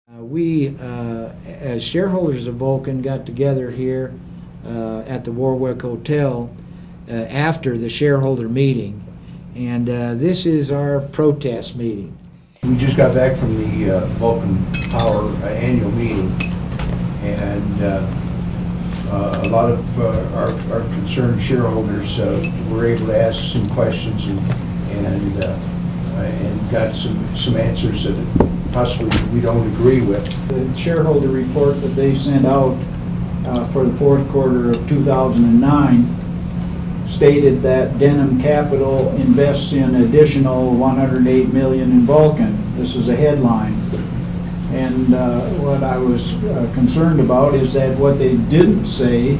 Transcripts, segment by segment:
As shareholders of Vulcan, got together here at the Warwick Hotel after the shareholder meeting, and this is our protest meeting. We just got back from the Vulcan Power annual meeting, and a lot of our concerned shareholders were able to ask some questions and got some answers that possibly we don't agree with. The shareholder report that they sent out for the fourth quarter of 2009 stated that Denham Capital invests in additional $108 million in Vulcan. This is a headline. And what I was concerned about is that what they didn't say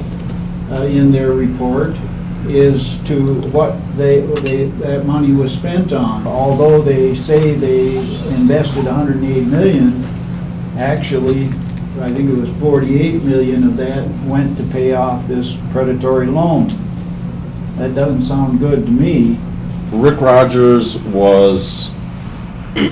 in their report is to what that money was spent on. Although they say they invested $108 million, actually I think it was $48 million of that went to pay off this predatory loan. That doesn't sound good to me. Rick Rogers was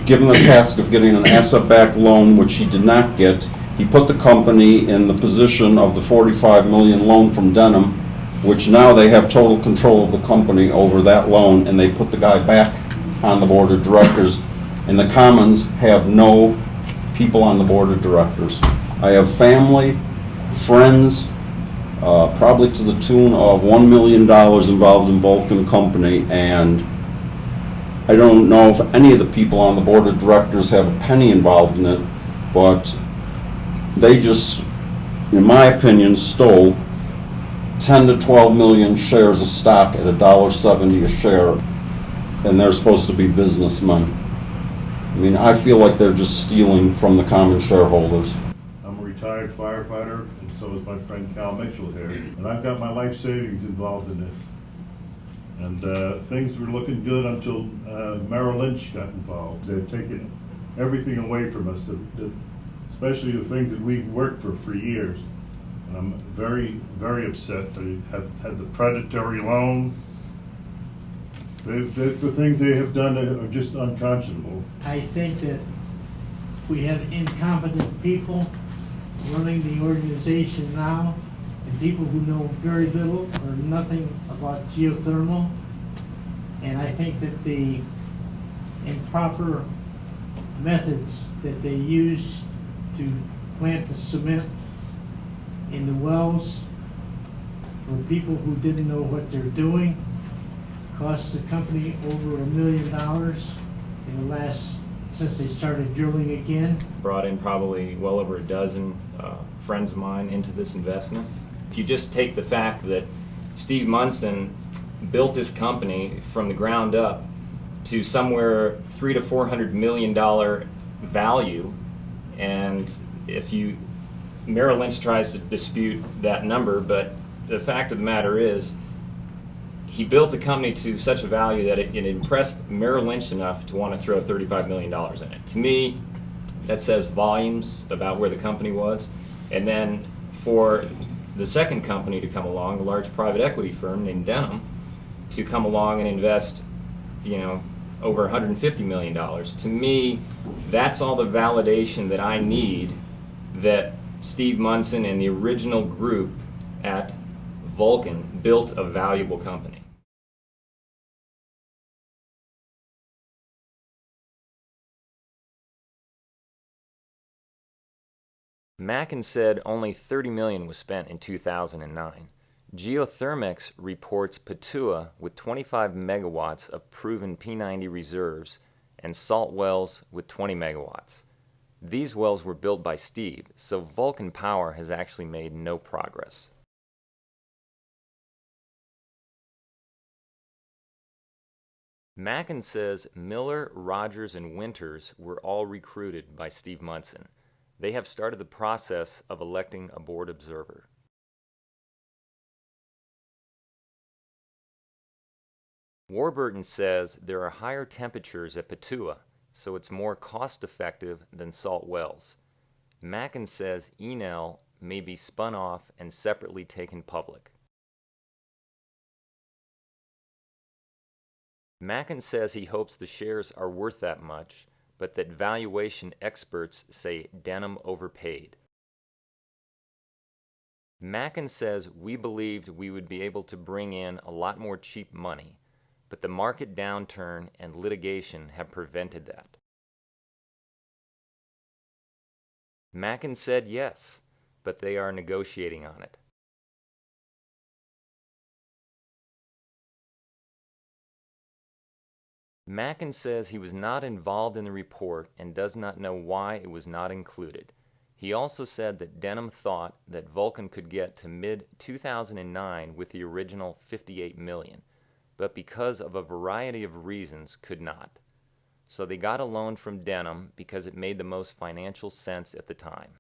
given the task of getting an asset-backed loan, which he did not get. He put the company in the position of the $45 million loan from Denham, which now they have total control of the company over that loan, and they put the guy back on the board of directors. And the Commons have no people on the board of directors. I have family, friends, probably to the tune of $1 million involved in Vulcan Company, and I don't know if any of the people on the board of directors have a penny involved in it, but they just, in my opinion, stole 10 to 12 million shares of stock at $1.70 a share, and they're supposed to be businessmen. I mean, I feel like they're just stealing from the common shareholders. I'm a retired firefighter, and so is my friend Cal Mitchell here, and I've got my life savings involved in this. And things were looking good until Merrill Lynch got involved. They've taken everything away from us, especially the things that we've worked for years. And I'm very, very upset. They have had the predatory loan. The things they have done are just unconscionable. I think that we have incompetent people running the organization now, and people who know very little or nothing about geothermal. And I think that the improper methods that they use to plant the cement in the wells for people who didn't know what they're doing cost the company over $1 million in the last, since they started drilling again. Brought in probably well over a dozen friends of mine into this investment. If you just take the fact that Steve Munson built this company from the ground up to somewhere $300 to $400 million value, and if you, Merrill Lynch tries to dispute that number, but the fact of the matter is he built the company to such a value that it impressed Merrill Lynch enough to want to throw $35 million in it. To me, that says volumes about where the company was. And then for the second company to come along, a large private equity firm named Denham, to come along and invest, you know, over $150 million. To me, that's all the validation that I need that Steve Munson and the original group at Vulcan built a valuable company. Mackin said only $30 million was spent in 2009. Geothermex reports Patua with 25 megawatts of proven P90 reserves and salt wells with 20 megawatts. These wells were built by Steve, so Vulcan Power has actually made no progress. Mackin says Miller, Rogers, and Winters were all recruited by Steve Munson. They have started the process of electing a board observer. Warburton says there are higher temperatures at Patua, so it's more cost-effective than salt wells. Mackin says Enel may be spun off and separately taken public. Mackin says he hopes the shares are worth that much, but that valuation experts say Denham overpaid. Mackin says we believed we would be able to bring in a lot more cheap money, but the market downturn and litigation have prevented that. Mackin said yes, but they are negotiating on it. Mackin says he was not involved in the report and does not know why it was not included. He also said that Denham thought that Vulcan could get to mid-2009 with the original $58 million, but because of a variety of reasons could not. So they got a loan from Denham because it made the most financial sense at the time.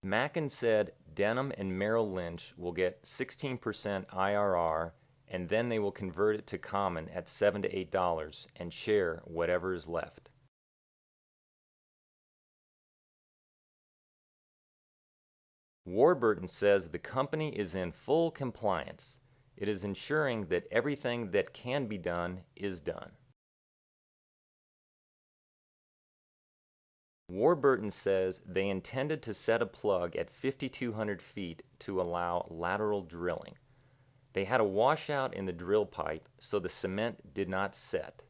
Mackin said Denham and Merrill Lynch will get 16% IRR, and then they will convert it to common at $7 to $8 and share whatever is left. Warburton says the company is in full compliance. It is ensuring that everything that can be done is done. Warburton says they intended to set a plug at 5,200 feet to allow lateral drilling. They had a washout in the drill pipe, so the cement did not set.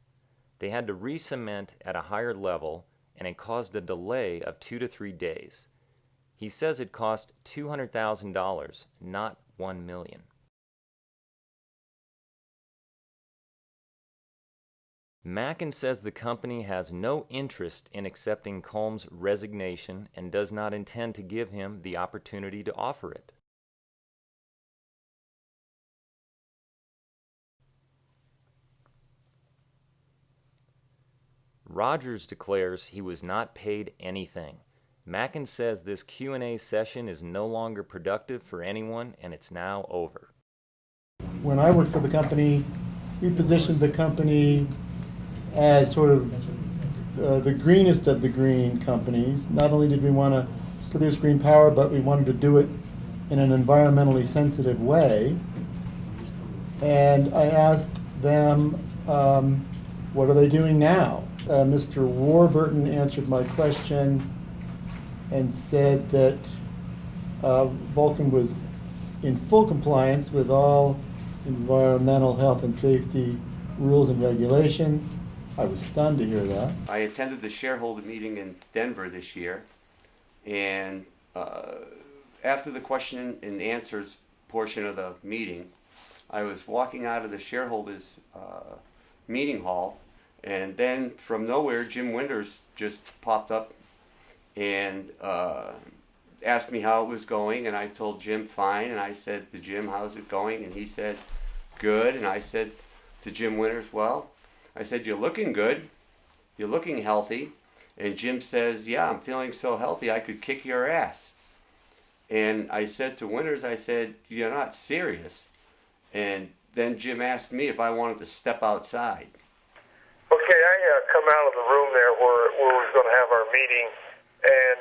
They had to re-cement at a higher level, and it caused a delay of 2 to 3 days. He says it cost $200,000, not $1 million. Mackin says the company has no interest in accepting Combs' resignation and does not intend to give him the opportunity to offer it. Rogers declares he was not paid anything. Mackin says this Q&A session is no longer productive for anyone and it's now over. When I worked for the company, we positioned the company as sort of the greenest of the green companies. Not only did we want to produce green power, but we wanted to do it in an environmentally sensitive way. And I asked them, what are they doing now? Mr. Warburton answered my question and said that Vulcan was in full compliance with all environmental health and safety rules and regulations. I was stunned to hear that. I attended the shareholder meeting in Denver this year, and after the question and answers portion of the meeting, I was walking out of the shareholders meeting hall, and then from nowhere Jim Winters just popped up and asked me how it was going, and I told Jim fine, and I said to Jim, how's it going? And he said good, and I said to Jim Winters, well, I said, you're looking good, you're looking healthy. And Jim says, yeah, I'm feeling so healthy I could kick your ass. And I said to Winters, I said, you're not serious. And then Jim asked me if I wanted to step outside. Okay, I come out of the room there where we were going to have our meeting, and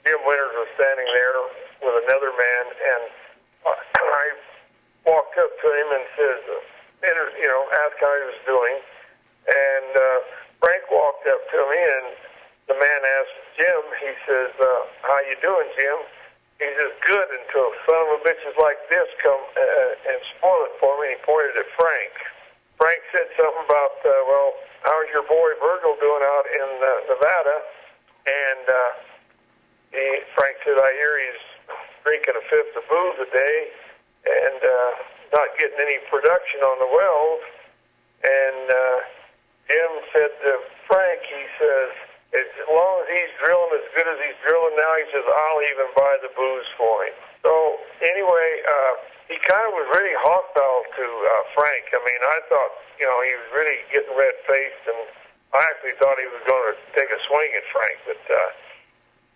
Jim Winters was standing there with another man, and I walked up to him and said, asked how he was doing, and Frank walked up to me, and the man asked Jim, he says, how you doing, Jim? He says, good, until son of a bitches like this come and spoil it for me, and he pointed at Frank. Frank said something about, well, how's your boy Virgil doing out in Nevada? And Frank said, I hear he's drinking a fifth of booze a day and not getting any production on the wells. And Jim said to Frank, he says, as long as he's drilling as good as he's drilling now, he says, I'll even buy the booze for him. So anyway, he kind of was really hostile to Frank. I mean, I thought, he was really getting red-faced, and I actually thought he was going to take a swing at Frank, but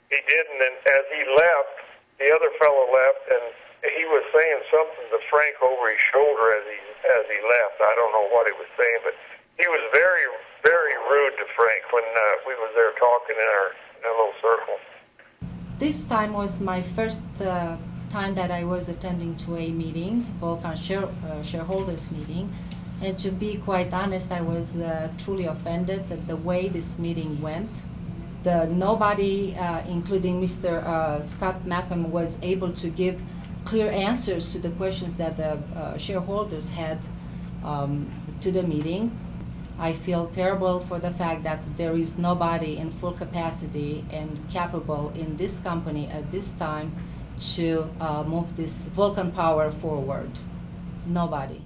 he didn't. And as he left, the other fellow left, and he was saying something to Frank over his shoulder as he left. I don't know what he was saying, but he was very, very rude to Frank when we was there talking in our little circle. This time was my first time that I was attending to a meeting, Vulcan shareholders meeting, And to be quite honest, I was truly offended at the way this meeting went. Nobody, including Mr. Scott Mackham, was able to give clear answers to the questions that the shareholders had to the meeting. I feel terrible for the fact that there is nobody in full capacity and capable in this company at this time to move this Vulcan Power forward. Nobody.